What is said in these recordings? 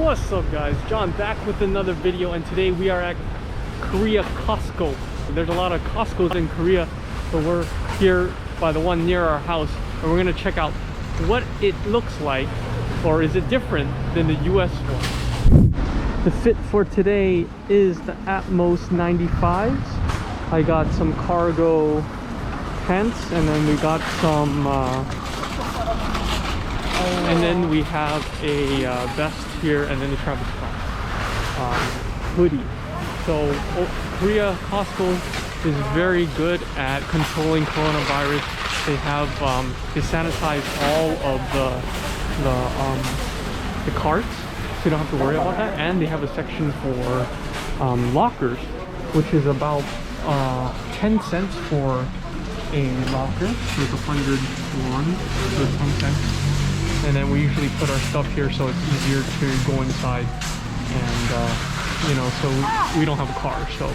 What's up guys, John back with another video, and today we are at Korea Costco. There's a lot of Costco's in Korea, but we're here by the one near our house, and we're gonna check out what it looks like, or is it different than the US one. The fit for today is the Atmos 95s. I got some cargo pants, and then we got some and then we have a vest here, and then the Travis Scott hoodie. So Korea Costco is very good at controlling coronavirus. They have they sanitize all of the carts, so you don't have to worry about that. And they have a section for lockers, which is about 10 cents for a locker. There's 101, so 10 cents. And then we usually put our stuff here so it's easier to go inside, and you know, so we don't have a car, so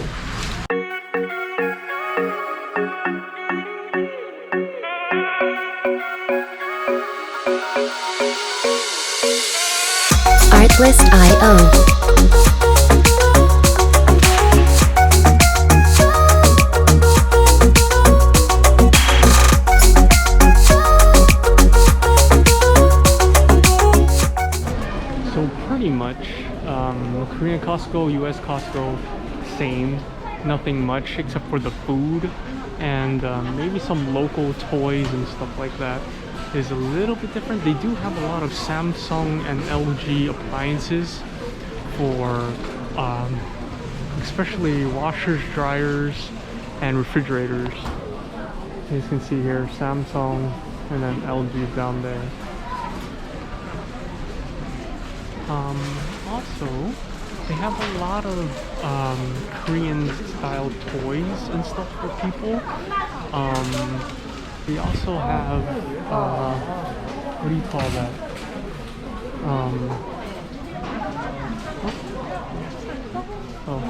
Artlist.io. Korean Costco, US Costco, same. Nothing much except for the food, and maybe some local toys and stuff like that is a little bit different. They do have a lot of Samsung and LG appliances for especially washers, dryers, and refrigerators. As you can see here, Samsung and then LG down there. Also, they have a lot of Korean style toys and stuff for people. They also have what do you call that? Oh,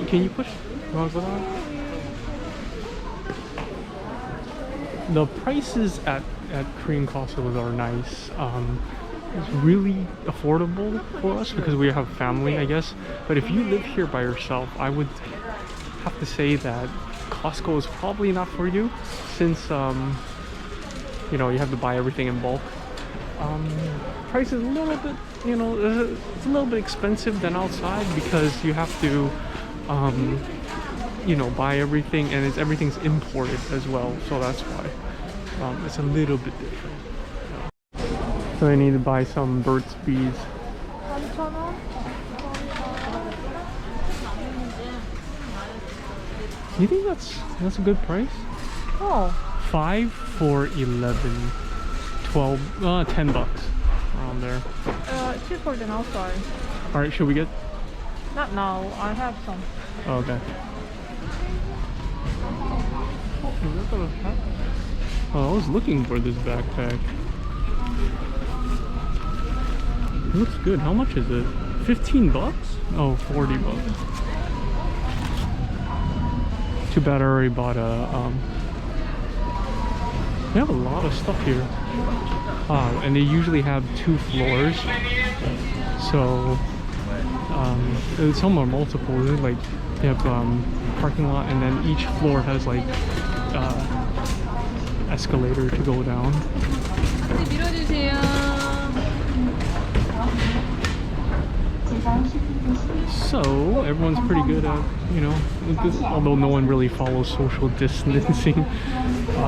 can you push? You want to go down? The prices at Korean Costco are nice. It's really affordable for us because we have family, I guess. But if you live here by yourself, I would have to say that Costco is probably not for you, since you know, you have to buy everything in bulk. Price is a little bit, you know, it's a little bit expensive than outside because you have to you know, buy everything, and everything's imported as well, so that's why it's a little bit different. So I need to buy some Burt's Bees. You think that's a good price? Oh. 5 for 11, 12, 10 bucks around there. Cheaper than outside. All right, should we get? Not now. I have some. Oh, okay. Is that a hat? Oh, I was looking for this backpack. It looks good. How much is it? 15 bucks? Oh, 40 bucks. Too bad I already bought a, they have a lot of stuff here. And they usually have 2 floors. So, some are multiple. They're like, they have parking lot, and then each floor has like escalator to go down. So everyone's pretty good at, you know, although no one really follows social distancing.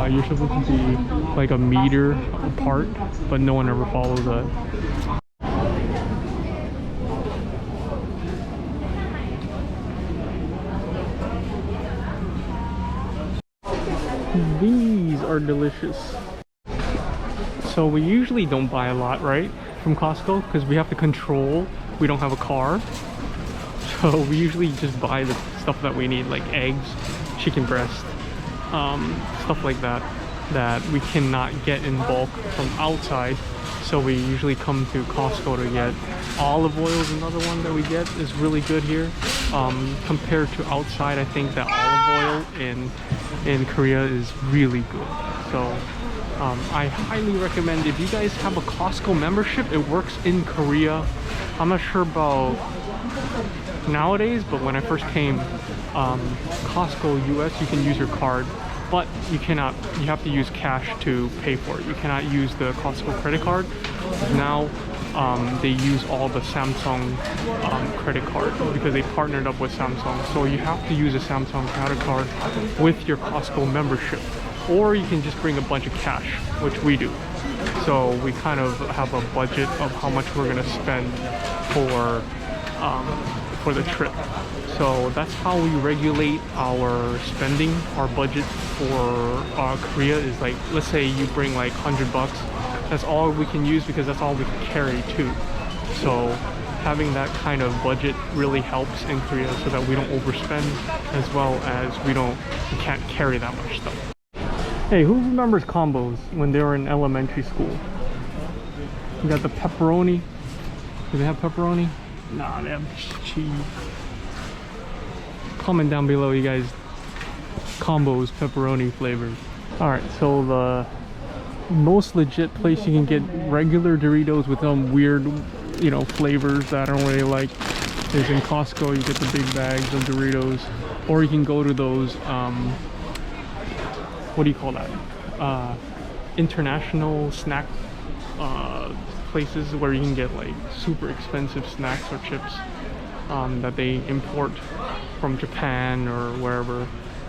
You're supposed to be like a meter apart, but no one ever follows that. These are delicious. So we usually don't buy a lot, right, from Costco, because we have to control. We don't have a car, so we usually just buy the stuff that we need, like eggs, chicken breast, stuff like that, that we cannot get in bulk from outside. So we usually come to Costco to get. Olive oil is another one that we get, is really good here. Compared to outside, I think that olive oil in Korea is really good. So I highly recommend, if you guys have a Costco membership, it works in Korea I'm not sure about nowadays, but when I first came, Costco US, you can use your card, but you have to use cash to pay for it. You cannot use the Costco credit card. Now they use all the Samsung credit card because they partnered up with Samsung. So you have to use a Samsung credit card with your Costco membership, or you can just bring a bunch of cash, which we do. So we kind of have a budget of how much we're gonna spend for the trip. So that's how we regulate our spending. Our budget for Korea is like, let's say you bring like $100. That's all we can use because that's all we can carry too. So having that kind of budget really helps in Korea so that we don't overspend, as well as we can't carry that much stuff. Hey, who remembers combos when they were in elementary school? You got the pepperoni. Do they have pepperoni? Nah, they have cheese. Comment down below, you guys, combos, pepperoni flavors. Alright, so the most legit place you can get regular Doritos with some weird, flavors that I don't really like is in Costco. You get the big bags of Doritos, or you can go to those what do you call that, international snack places where you can get like super expensive snacks or chips that they import from Japan or wherever,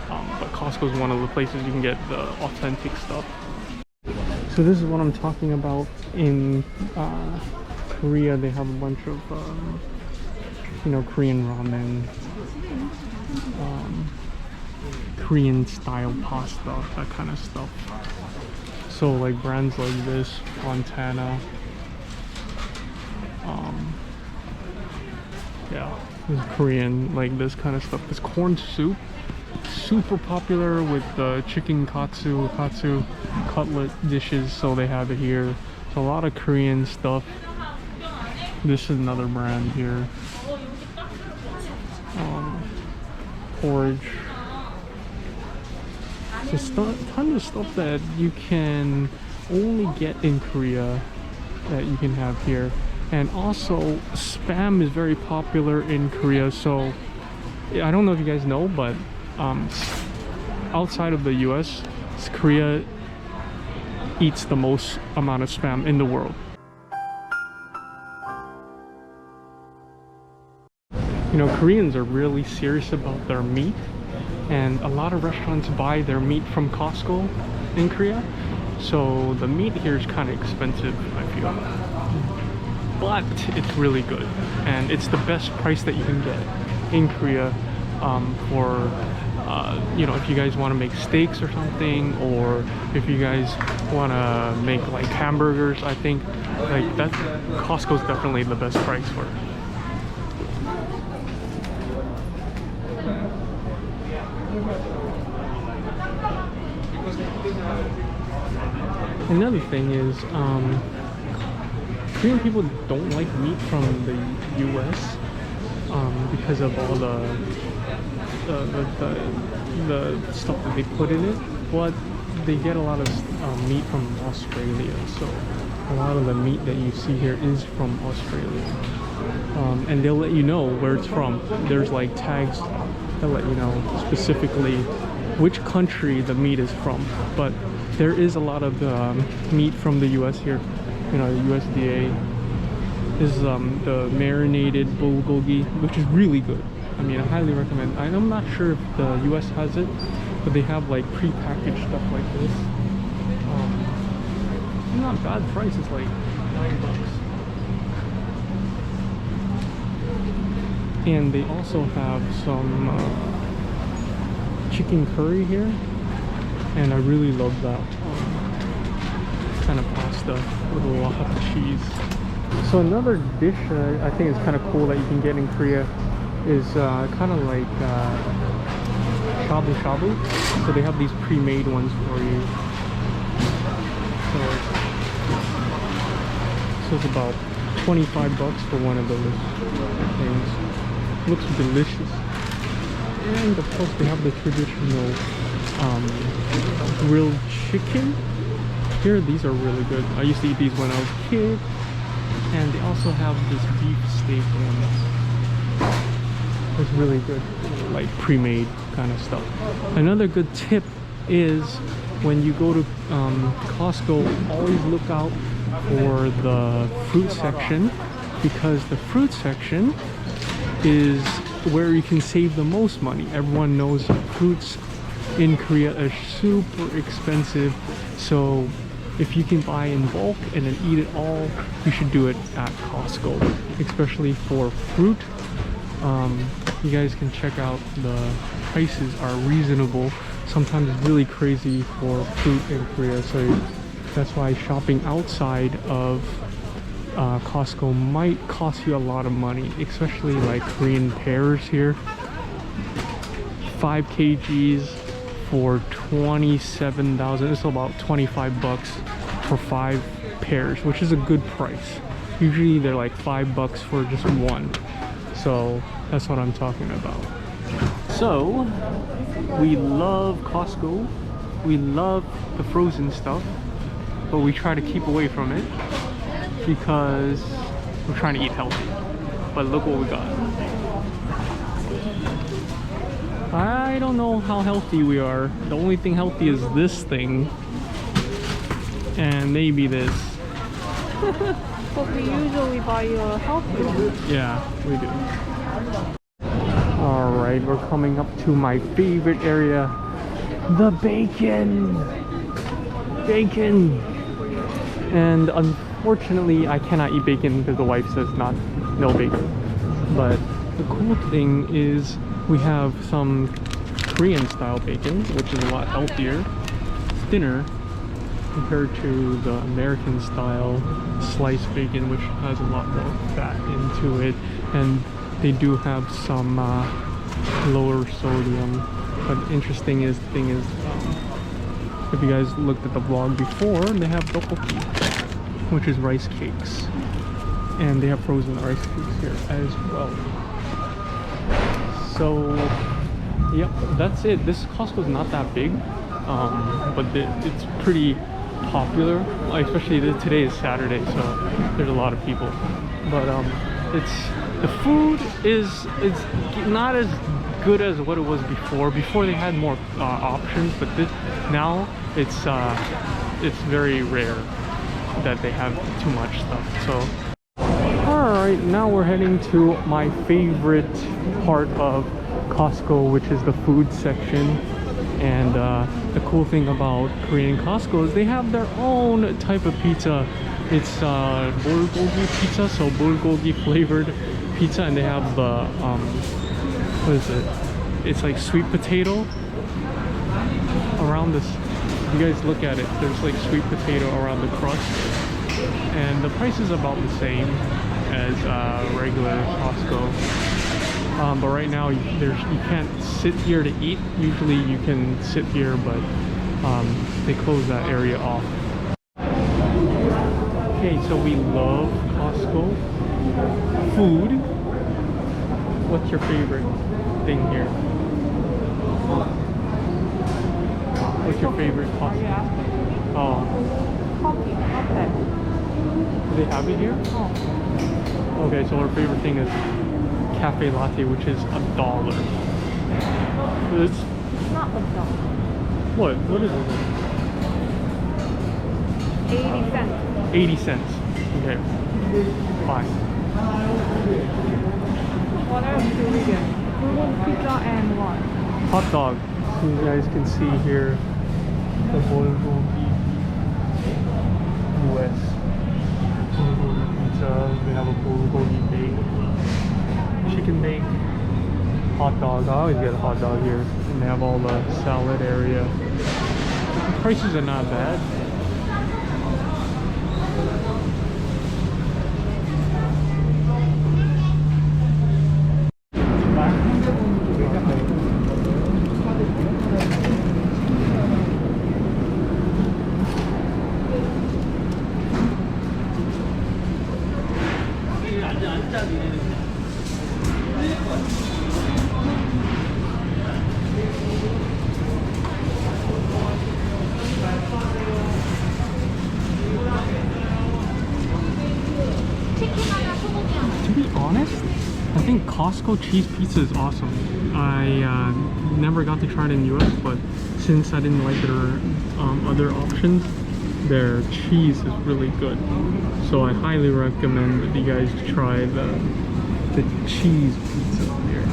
but Costco is one of the places you can get the authentic stuff. So this is what I'm talking about. In Korea, they have a bunch of Korean ramen, Korean style pasta, that kind of stuff. So like brands like this, Fontana, yeah, this is Korean, like this kind of stuff. This corn soup, super popular with the chicken katsu cutlet dishes, so they have it here. So a lot of Korean stuff. This is another brand here. Porridge. Just tons of stuff that you can only get in Korea that you can have here. And also Spam is very popular in Korea. So I don't know if you guys know, but outside of the US, Korea eats the most amount of Spam in the world. Koreans are really serious about their meat, and a lot of restaurants buy their meat from Costco in Korea. So the meat here is kind of expensive, I feel, but it's really good, and it's the best price that you can get in Korea for if you guys want to make steaks or something, or if you guys want to make like hamburgers. I think like that Costco's definitely the best price for it. Another thing is, Korean people don't like meat from the US because of all the stuff that they put in it, but they get a lot of meat from Australia. So a lot of the meat that you see here is from Australia, and they'll let you know where it's from. There's like tags that let you know specifically which country the meat is from. But there is a lot of meat from the US here. The USDA is the marinated bulgogi, which is really good. I mean, I highly recommend. I'm not sure if the US has it, but they have like pre-packaged stuff like this. Not bad price. It's like $9. And they also have some chicken curry here, and I really love that kind of pasta with a lot of cheese. So another dish I think is kind of cool that you can get in Korea is kind of like shabu shabu. So they have these pre-made ones for you. So it's about $25 for one of those things. Looks delicious. And of course they have the traditional grilled chicken here. These are really good. I used to eat these when I was a kid, And they also have this beef steak one. It's really good, like pre-made kind of stuff. Another good tip is when you go to Costco, always look out for the fruit section, because the fruit section is where you can save the most money. Everyone knows that fruits in Korea are super expensive, so if you can buy in bulk and then eat it all, you should do it at Costco, especially for fruit. You guys can check out, the prices are reasonable. Sometimes it's really crazy for fruit in Korea, so that's why shopping outside of Costco might cost you a lot of money, especially like Korean pears here. 5 kgs for 27,000. It's about 25 bucks for 5 pears, which is a good price. Usually they're like $5 for just one. So that's what I'm talking about. So we love Costco. We love the frozen stuff, but we try to keep away from it because we're trying to eat healthy. But look what we got. I don't know how healthy we are. The only thing healthy is this thing and maybe this. But we usually buy a healthy one. Yeah, we do. Alright, we're coming up to my favorite area, the bacon! Bacon! And unfortunately, I cannot eat bacon because the wife says no bacon. But the cool thing is we have some Korean style bacon, which is a lot healthier, thinner compared to the American style sliced bacon, which has a lot more fat into it. And they do have some lower sodium. But interesting is, if you guys looked at the vlog before, they have tteokbokki, which is rice cakes, and they have frozen rice cakes here as well. So yep, that's it. This Costco is not that big, but it's pretty popular, especially today is Saturday, so there's a lot of people. But the food is not as good as what it was before. Before they had more options, but now it's very rare that they have too much stuff. So alright, now we're heading to my favorite part of Costco, which is the food section. And the cool thing about Korean Costco is they have their own type of pizza. It's bulgogi pizza, so bulgogi flavored pizza, and they have the what is it? It's like sweet potato around this. If you guys look at it, there's like sweet potato around the crust, and the price is about the same as regular Costco. But right now you can't sit here to eat. Usually you can sit here, but they close that area off. Okay, so we love Costco food. What's your favorite thing here? What's your favorite Costco? Yeah. Oh, Coffee, not that. do they have it here? Oh. Okay, so our favorite thing is cafe latte, which is $1. It's Not $1. what is it? 80 cents. 80 cents. Okay, fine. What else do we get? Bulgogi pizza and what? Hot dog. So you guys can see here the bulgogi US bulgogi pizza. We have a bulgogi bake, chicken bake, hot dog. I always get a hot dog here, and they have all the salad area. The prices are not bad. be honest, I think Costco cheese pizza is awesome. I never got to try it in the US, but since I didn't like their other options, their cheese is really good. So I highly recommend that you guys try the cheese pizza here.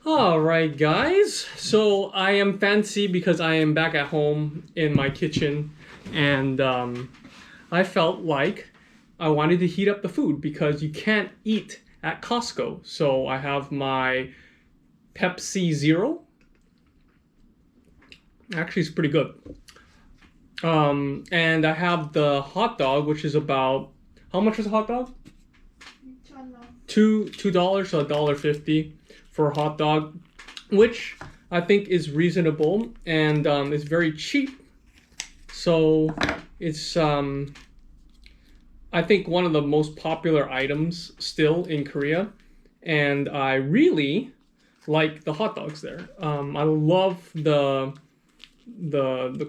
Alright guys, so I am fancy because I am back at home in my kitchen, and I felt like I wanted to heat up the food because you can't eat at Costco. So I have my Pepsi Zero. Actually, it's pretty good. And I have the hot dog, which is about, how much is a hot dog? $2, so $1.50 for a hot dog, which I think is reasonable, and it's very cheap. So it's I think one of the most popular items still in Korea, and I really like the hot dogs there. I love the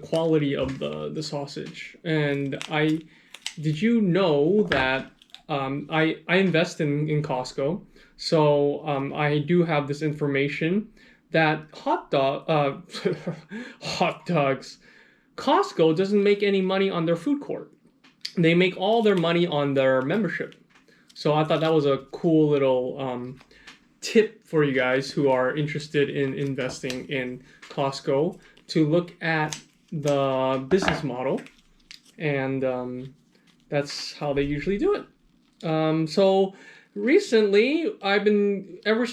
quality of the sausage, and did you know that I invest in Costco, so I do have this information that hot dogs, Costco doesn't make any money on their food court. They make all their money on their membership. So I thought that was a cool little tip for you guys who are interested in investing in Costco, to look at the business model, and that's how they usually do it. So recently, every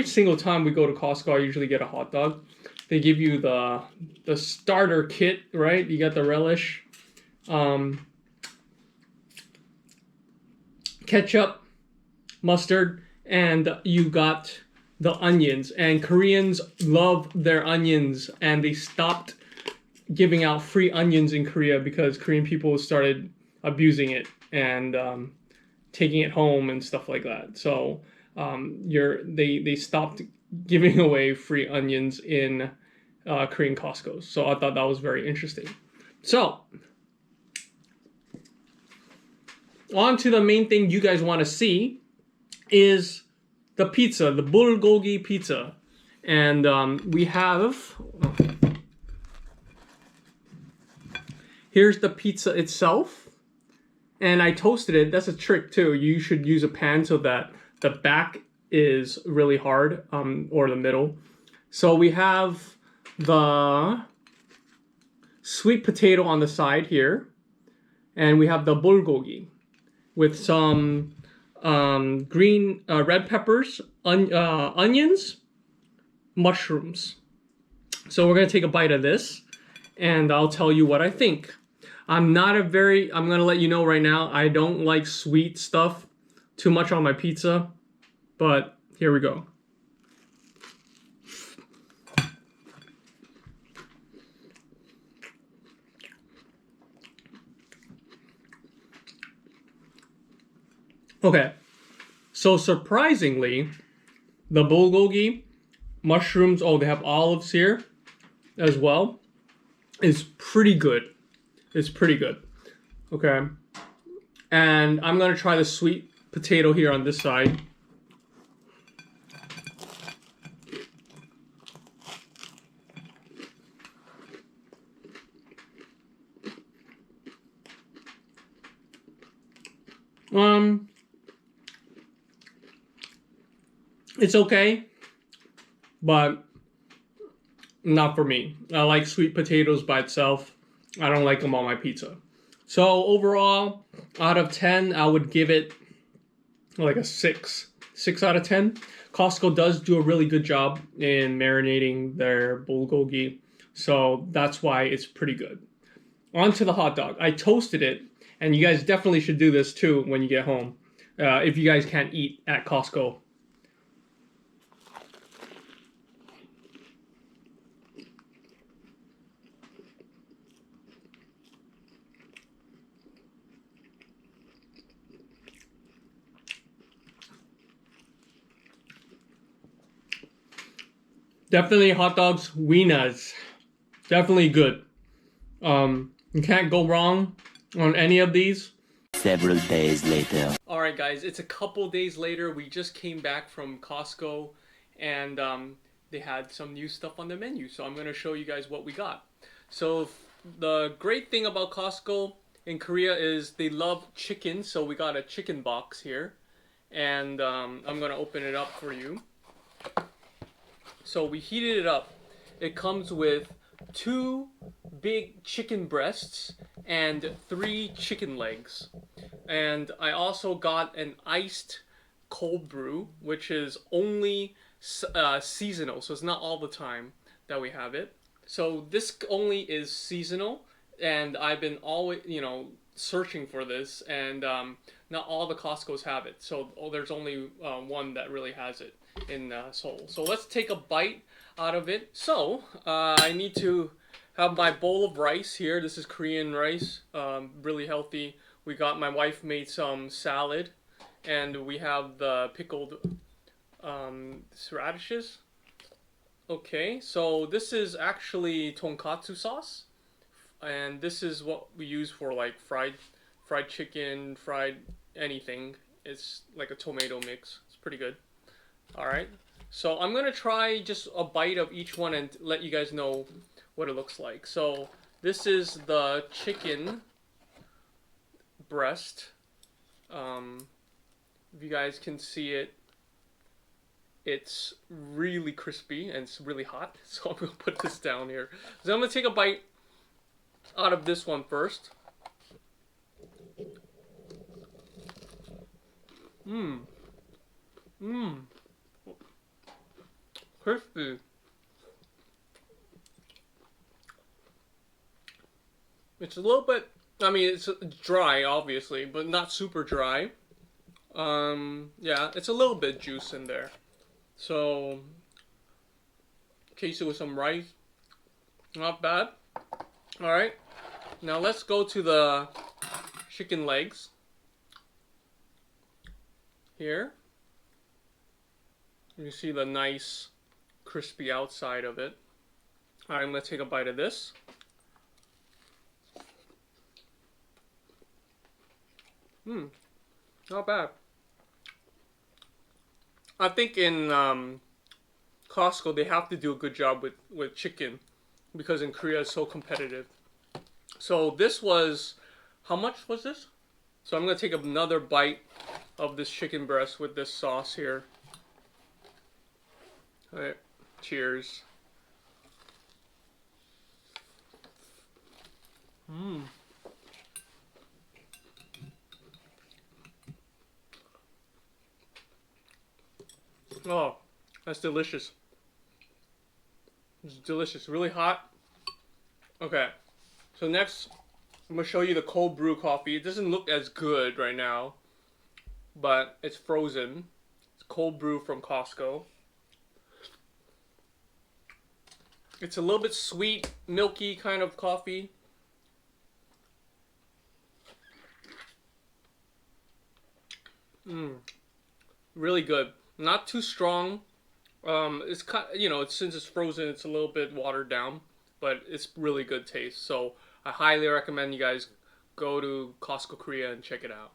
single time we go to Costco, I usually get a hot dog. They give you the starter kit, right? You got the relish, ketchup, mustard, and you got the onions. And Koreans love their onions, and they stopped giving out free onions in Korea because Korean people started abusing it and taking it home and stuff like that. So they stopped giving away free onions in Korean Costco. So I thought that was very interesting. So on to the main thing you guys want to see is the pizza, the bulgogi pizza. And we have, here's the pizza itself. And I toasted it. That's a trick too. You should use a pan so that the back is really hard, or the middle. So we have the sweet potato on the side here. And we have the bulgogi with some green red peppers, onions, mushrooms. So we're gonna take a bite of this, and I'll tell you what I think. I'm gonna let you know right now, I don't like sweet stuff too much on my pizza, but here we go. Okay, so surprisingly, the bulgogi, mushrooms, they have olives here as well, is pretty good. It's pretty good. Okay, and I'm gonna try the sweet potato here on this side. It's okay, but not for me. I like sweet potatoes by itself. I don't like them on my pizza. So overall, out of 10, I would give it like a 6. 6 out of 10. Costco does do a really good job in marinating their bulgogi, so that's why it's pretty good. On to the hot dog. I toasted it, And you guys definitely should do this too when you get home, if you guys can't eat at Costco. Definitely hot dogs, wieners. Definitely good. You can't go wrong on any of these. Several days later. Alright guys, it's a couple days later. We just came back from Costco and they had some new stuff on the menu. So I'm going to show you guys what we got. So the great thing about Costco in Korea is they love chicken. So we got a chicken box here. And I'm going to open it up for you. So we heated it up. It comes with 2 big chicken breasts and 3 chicken legs. And I also got an iced cold brew, which is only seasonal, so it's not all the time that we have it. So this only is seasonal, and I've been always, searching for this, and not all the Costco's have it. So there's only one that really has it in Seoul. So let's take a bite out of it. So I need to have my bowl of rice here. This is Korean rice, really healthy. My wife made some salad, and we have the pickled radishes. Okay, so this is actually tonkatsu sauce, and this is what we use for like fried chicken, fried anything. It's like a tomato mix. It's pretty good. All right, so I'm gonna try just a bite of each one and let you guys know what it looks like. So this is the chicken breast. If you guys can see it, it's really crispy and it's really hot. So I'm gonna put this down here. So I'm gonna take a bite out of this one first. Crispy. It's a little bit, it's dry, obviously, but not super dry. Yeah, it's a little bit juice in there. So, chase it with some rice. Not bad. Alright, now let's go to the chicken legs. Here. You see the nice crispy outside of it. Alright, I'm going to take a bite of this. Not bad. I think in Costco they have to do a good job with chicken because in Korea it's so competitive. So this was, how much was this? So I'm going to take another bite of this chicken breast with this sauce here. Alright, cheers. Oh, that's delicious. It's delicious, really hot. Okay, so next I'm gonna show you the cold brew coffee. It doesn't look as good right now, but it's frozen. It's cold brew from Costco. It's a little bit sweet, milky kind of coffee. Really good. Not too strong. It's kind, since it's frozen, it's a little bit watered down, but it's really good taste. So I highly recommend you guys go to Costco Korea and check it out.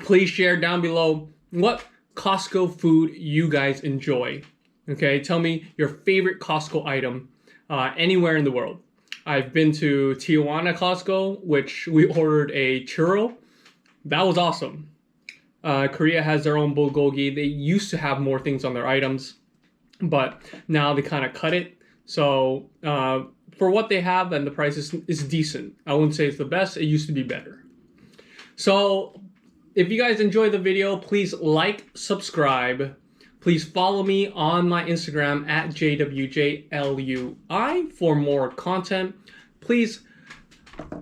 Please share down below what Costco food you guys enjoy. Okay, tell me your favorite Costco item anywhere in the world. I've been to Tijuana Costco, which we ordered a churro. That was awesome. Korea has their own bulgogi. They used to have more things on their items, but now they kind of cut it. So for what they have, and the price is decent. I wouldn't say it's the best. It used to be better. So if you guys enjoyed the video, please like, subscribe. Please follow me on my Instagram at JWJLUI for more content. Please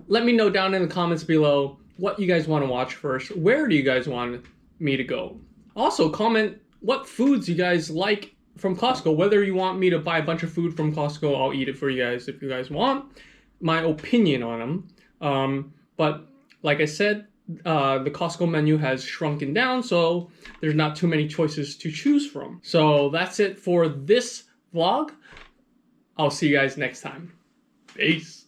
let me know down in the comments below what you guys want to watch first. Where do you guys want me to go? Also, comment what foods you guys like from Costco. Whether you want me to buy a bunch of food from Costco, I'll eat it for you guys if you guys want. My opinion on them. But like I said, the Costco menu has shrunken down, so there's not too many choices to choose from. So that's it for this vlog. I'll see you guys next time. Peace.